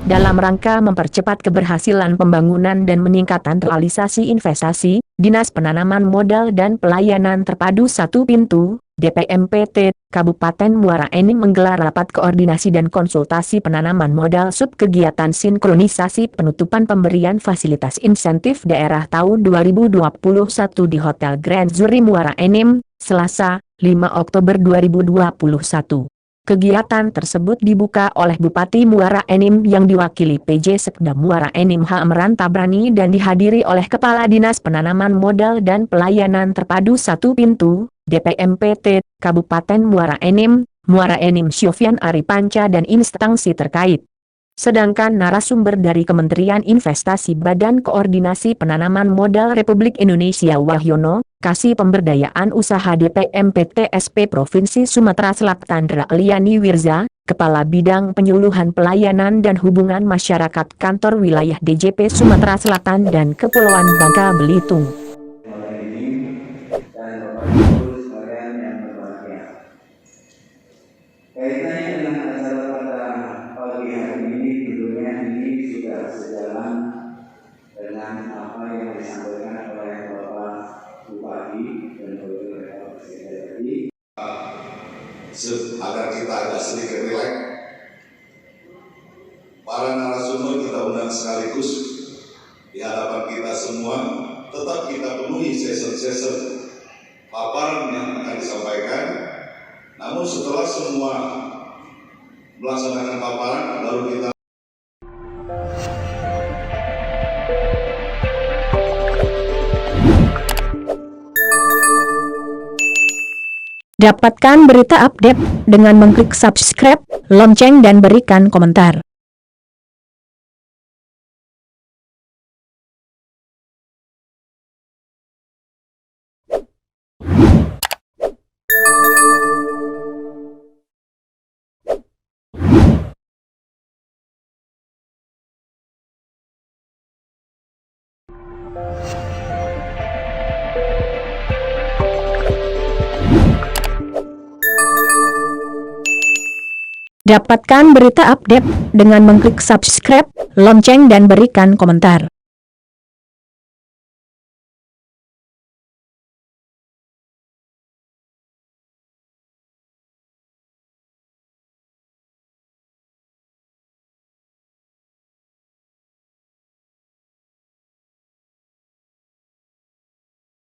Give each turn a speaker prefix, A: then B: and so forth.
A: Dalam rangka mempercepat keberhasilan pembangunan dan meningkatkan realisasi investasi, Dinas Penanaman Modal dan Pelayanan Terpadu Satu Pintu, DPMPT, Kabupaten Muara Enim menggelar rapat koordinasi dan konsultasi penanaman modal subkegiatan sinkronisasi penutupan pemberian fasilitas insentif daerah tahun 2021 di Hotel Grand Zuri Muara Enim, Selasa, 5 Oktober 2021. Kegiatan tersebut dibuka oleh Bupati Muara Enim yang diwakili PJ Sekda Muara Enim H. Amran Tabrani dan dihadiri oleh Kepala Dinas Penanaman Modal dan Pelayanan Terpadu Satu Pintu, DPMPT, Kabupaten Muara Enim Syofian Aripanca dan instansi terkait. Sedangkan narasumber dari Kementerian Investasi Badan Koordinasi Penanaman Modal Republik Indonesia Wahyono, Kasih Pemberdayaan Usaha DPMPT SP Provinsi Sumatera Selatan Draliani Wirza, Kepala Bidang Penyuluhan Pelayanan dan Hubungan Masyarakat Kantor Wilayah DJP Sumatera Selatan dan Kepulauan Bangka Belitung.
B: Kaitannya dengan acara pada pagi hari ini tentunya ini sudah sejalan dengan apa yang disampaikan oleh Bapak Bupati dan Bapak Presiden tadi.
C: Agar kita agak sedikit rileks, para narasumber kita undang sekaligus di hadapan kita semua. Tetap kita penuhi session-session paparan yang akan disampaikan. Namun setelah semua melaksanakan paparan, baru kita
A: Dapatkan berita update dengan mengklik subscribe, lonceng dan berikan komentar. Dapatkan berita update dengan mengklik subscribe, lonceng dan berikan komentar.